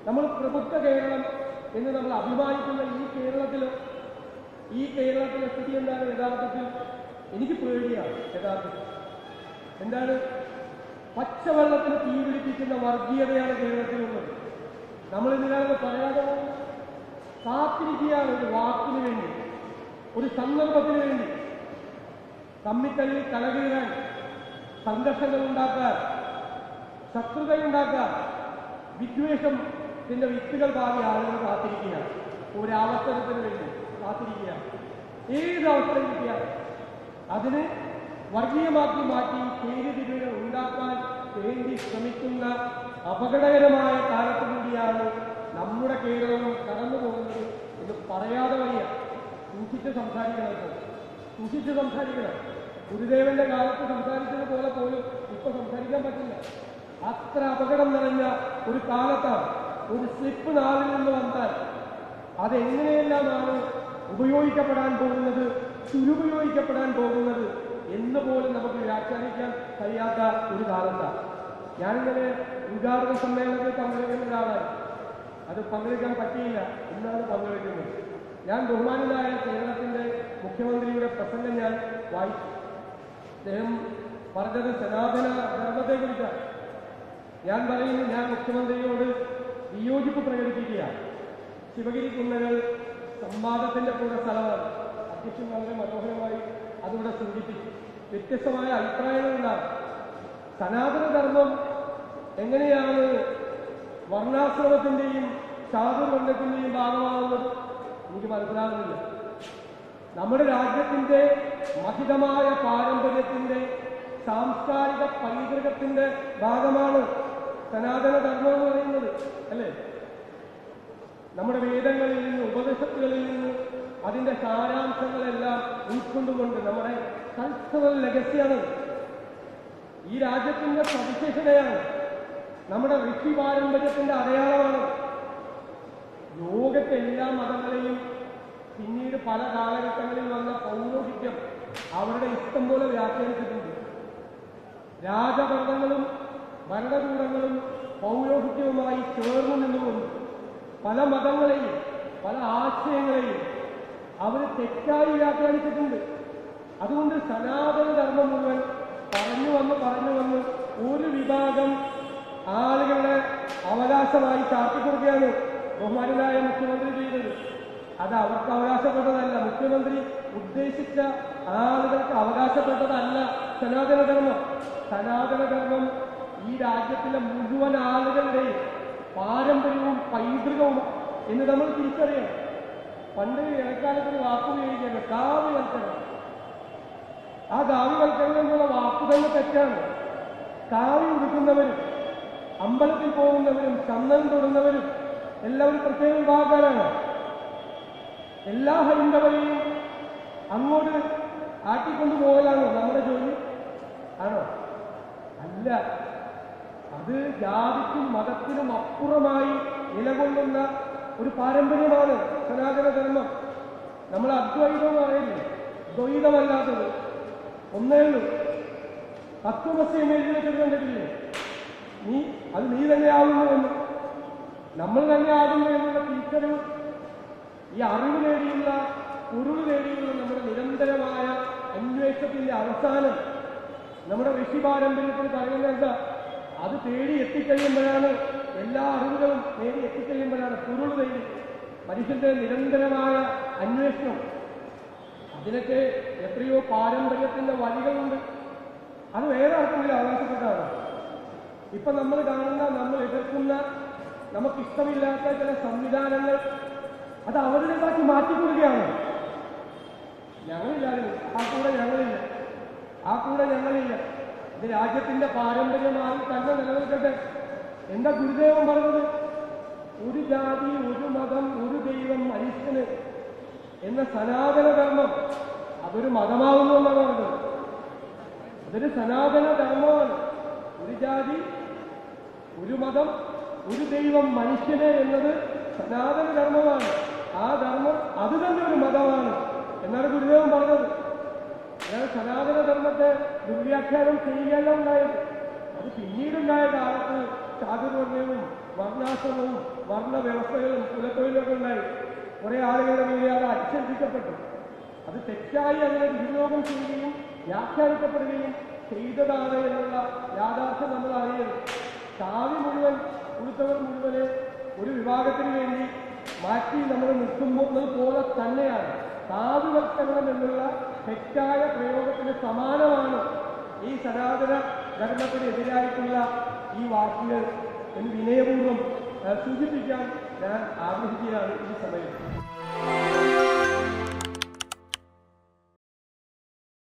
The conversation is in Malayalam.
നമ്മൾ പ്രബുദ്ധ കേരളം എന്ന് നമ്മൾ അഭിമാനിക്കുന്ന ഈ കേരളത്തിലെ സ്ഥിതി എന്താണ് യഥാർത്ഥത്തിൽ? എനിക്ക് പേടിയാണ് യഥാർത്ഥത്തിൽ. എന്താണ്? പച്ചവെള്ളത്തിന് തീ പിടിപ്പിക്കുന്ന വർഗീയതയാണ് കേരളത്തിലുള്ളത്. നമ്മൾ ഇതിനകത്ത് പറയാതെ കാത്തിരിക്കുകയാണ് ഒരു വാക്കിന് വേണ്ടി, ഒരു സന്ദർഭത്തിന് വേണ്ടി. തമ്മിത്തല്ലി തലകീറാൻ, സംഘർഷങ്ങൾ ഉണ്ടാക്കാൻ, ശത്രുതയുണ്ടാക്കാൻ, വിദ്വേഷത്തിന്റെ വിത്തുകൾ പാകി ആളുകൾ കാത്തിരിക്കുകയാണ്. ഒരവസരത്തിന് വേണ്ടി കാത്തിരിക്കുകയാണ്. ഏത് അവസരം കിട്ടിയാലും അതിന് വർഗീയമാക്കി മാറ്റി ചേരിതിരിവുകൾ ഉണ്ടാക്കാൻ വേണ്ടി ശ്രമിക്കുന്ന അപകടകരമായ കാലത്തു കൂടിയാണ് നമ്മുടെ കേരളം കടന്നു പോകുന്നത് എന്ന് പറയാതെ വയ്യ. സൂക്ഷിച്ച് സംസാരിക്കണം. ഗുരുദേവന്റെ കാലത്ത് സംസാരിച്ചതുപോലെ പോലും ഇപ്പൊ സംസാരിക്കാൻ പറ്റില്ല. അത്ര അപകടം നിറഞ്ഞ ഒരു കാലത്താണ്. ഒരു സ്ലിപ്പ് നാവിൽ നിന്ന് വന്നാൽ അതെങ്ങനെയെല്ലാമാണ് ഉപയോഗിക്കപ്പെടാൻ പോകുന്നത്, ദുരുപയോഗിക്കപ്പെടാൻ പോകുന്നത് എന്ന് പോലും നമുക്ക് വ്യാഖ്യാനിക്കാൻ കഴിയാത്ത ഒരു കാലത്താണ്. ഞാനിങ്ങനെ ഉദ്ഘാടന സമ്മേളനത്തിൽ പങ്കെടുക്കുന്ന ഒരാളാണ്. അത് പങ്കെടുക്കാൻ പറ്റിയില്ല, ഇന്നാണ് പങ്കെടുക്കുന്നത്. ഞാൻ ബഹുമാനായ കേരളത്തിന്റെ മുഖ്യമന്ത്രിയുടെ പ്രസംഗം ഞാൻ വായിച്ചു. അദ്ദേഹം പറഞ്ഞത് സനാതന ധർമ്മത്തെക്കുറിച്ചാണ്. ഞാൻ പറയുന്നു, ഞാൻ മുഖ്യമന്ത്രിയോട് വിയോജിപ്പ് പ്രകടിപ്പിക്കുകയാണ്. ശിവഗിരി കുന്നകൾ സംവാദത്തിന്റെ കൂടെ സ്ഥലമാണ്. അധ്യക്ഷൻ വളരെ മനോഹരമായി അതിവിടെ സൂചിപ്പിച്ചു. വ്യത്യസ്തമായ അഭിപ്രായങ്ങളുണ്ടാകും. സനാതനധർമ്മം എങ്ങനെയാണ് വർണ്ണാശ്രമത്തിന്റെയും ചാതുർവർണ്ണത്തിന്റെയും ഭാഗമാകുന്നത് എനിക്ക് മനസ്സിലാകുന്നില്ല. നമ്മുടെ രാജ്യത്തിന്റെ മഹിതമായ പാരമ്പര്യത്തിന്റെ സാംസ്കാരിക പൈതൃകത്തിന്റെ ഭാഗമാണ് സനാതനധർമ്മം എന്ന് പറയുന്നത്, അല്ലേ? നമ്മുടെ വേദങ്ങളിൽ നിന്ന്, ഉപനിഷത്തുകളിൽ നിന്ന് അതിന്റെ സാരാംശങ്ങളെല്ലാം ഉൾക്കൊണ്ടുകൊണ്ട് നമ്മുടെ കൾച്ചറൽ ലെഗസിയാണ്. ഈ രാജ്യത്തിന്റെ സവിശേഷതയാണ്. നമ്മുടെ ഋഷി പാരമ്പര്യത്തിന്റെ അടയാളമാണ്. ലോകത്തെ എല്ലാ മതങ്ങളെയും പിന്നീട് പല കാലഘട്ടങ്ങളിൽ വന്ന പൗരോഹിത്യം അവരുടെ ഇഷ്ടം പോലെ വ്യാഖ്യാനിച്ചിട്ടുണ്ട്. രാജഭരണങ്ങളും ഭരണകൂടങ്ങളും പൗരോഹിത്യവുമായി ചേർന്നു നിന്നുകൊണ്ട് പല മതങ്ങളെയും പല ആശയങ്ങളെയും അവർ തെറ്റായി വ്യാഖ്യാനിച്ചിട്ടുണ്ട്. അതുകൊണ്ട് സനാതനധർമ്മം മുഴുവൻ പറഞ്ഞു വന്ന് ഒരു വിഭാഗം ആളുകളുടെ അവകാശമായി ചാർത്തിക്കൊടുക്കുകയാണ് ബഹുമാനായ മുഖ്യമന്ത്രി ചെയ്തത്. അത് അവർക്ക് അവകാശപ്പെട്ടതല്ല. മുഖ്യമന്ത്രി ഉദ്ദേശിച്ച ആളുകൾക്ക് അവകാശപ്പെട്ടതല്ല സനാതനധർമ്മം. സനാതനധർമ്മം ഈ രാജ്യത്തിലെ മുഴുവൻ ആളുകളുടെയും പാരമ്പര്യവും പൈതൃകവും എന്ന് നമ്മൾ തിരിച്ചറിയണം. പണ്ട് ഇടക്കാലത്തിന് വാക്കുപയോഗിക്കുകയാണ് കാവ്യവൽക്കരണം. ആ കാവ്യവൽക്കരണം എന്നുള്ള വാക്കു തന്നെ തെറ്റാണ്. കാവ്യ ഉടുക്കുന്നവരും അമ്പലത്തിൽ പോകുന്നവരും ചന്ദനം തൊടുന്നവരും എല്ലാവരും പ്രത്യേക വിഭാഗക്കാരാണ്. എല്ലാ ഹൈന്ദവരെയും അങ്ങോട്ട് ആട്ടിക്കൊണ്ടു പോകലാണോ നമ്മുടെ ജോലി? ആണോ? അല്ല. അത് ജാതിക്കും മതത്തിനും അപ്പുറമായി നിലകൊള്ളുന്ന ഒരു പാരമ്പര്യമാണ് സനാതനധർമ്മം. നമ്മൾ അദ്വൈതം പറയുന്നു, ദ്വൈതമല്ലാത്തത് ഒന്നേ ഉള്ളൂ. തത്വമസ്യം എഴുതി വെച്ചത് കണ്ടിട്ടില്ലേ? നീ തന്നെ ആകുന്നുവെന്ന്, നമ്മൾ തന്നെ ആകുന്നു എന്നുള്ള തിരിച്ചറിവ്, ഈ അറിവ് നേടിയുള്ള പൊരുൾ നേടിയുള്ള നമ്മുടെ നിരന്തരമായ അന്വേഷണത്തിന്റെ അവസാനം നമ്മുടെ ഋഷി പാരമ്പര്യത്തിൽ പറയുന്നത് എന്താ? അത് തേടി എത്തിക്കഴിയുമ്പോഴാണ്, എല്ലാ അറിവുകളും നേടി എത്തിക്കഴിയുമ്പോഴാണ് പൊരുൾ തേടി മനുഷ്യന്റെ നിരന്തരമായ അന്വേഷണം. അതിനൊക്കെ എത്രയോ പാരമ്പര്യത്തിന്റെ വഴികളുണ്ട്. അത് വേറെ ആർക്കെങ്കിലും അവകാശപ്പെട്ടതാണ്. ഇപ്പൊ നമ്മൾ കാണുന്ന, നമ്മൾ എതിർക്കുന്ന, നമുക്കിഷ്ടമില്ലാത്ത ചില സംവിധാനങ്ങൾ അത് അവരുടേതാക്കി മാറ്റിക്കൊടുക്കുകയാണ്. ഞങ്ങളില്ലായിരുന്നു, ആ കൂടെ ഞങ്ങളില്ല. ഇത് രാജ്യത്തിന്റെ പാരമ്പര്യമായി തന്നെ നിലനിൽക്കട്ടെ. എന്താ ഗുരുദേവൻ പറഞ്ഞത്? ഒരു ജാതി, ഒരു മതം, ഒരു ദൈവം, മനുഷ്യന് എന്ന സനാതനധർമ്മം അതൊരു മതമാകുന്നു എന്നാണ് പറഞ്ഞത്. അതൊരു സനാതനധർമ്മമാണ്. ഒരു ജാതി, ഒരു മതം, ഒരു ദൈവം, മനുഷ്യന് എന്നത് സനാതനധർമ്മമാണ്. ആ ധർമ്മം അത് തന്നെ ഒരു മതമാണ് എന്നാണ് ഗുരുദേവൻ പറഞ്ഞത്. അതായത് സനാതനധർമ്മത്തെ ദുർവ്യാഖ്യാനം ചെയ്യുകയല്ല ഉണ്ടായത്. അത് പിന്നീടുണ്ടായ കാലത്ത് ചാതുർവർണ്ണയവും വർണ്ണാശ്രമവും വർണ്ണവ്യവസ്ഥകളും കുലത്തൊഴിലൊക്കെ ഉണ്ടായി. കുറെ ആളുകളുടെ മേലെ അത് അടിച്ചേൽപ്പിക്കപ്പെട്ടു. അത് തെറ്റായി അതിനെ ദുരുപയോഗം ചെയ്യുകയും വ്യാഖ്യാനിക്കപ്പെടുകയും ചെയ്തതാണ് എന്നുള്ള യാഥാർത്ഥ്യം നമ്മൾ അറിയരുത്. കാവ്യ മുഴുവൻ ഉടുത്തവർ മുഴുവന് ഒരു വിഭാഗത്തിന് വേണ്ടി മാറ്റി നമ്മൾ നിർത്തുന്നത് പോലെ തന്നെയാണ് സാധുവൽക്കരണം എന്നുള്ള തെറ്റായ പ്രയോഗത്തിന് സമാനമാണ് ഈ സനാതന ധർമ്മത്തിനെതിരായിട്ടുള്ള ഈ വാക്കുകൾ എന്ന് വിനയപൂർവ്വം സൂചിപ്പിക്കാൻ ഞാൻ ആഗ്രഹിക്കുകയാണ് ഈ സമയത്ത്.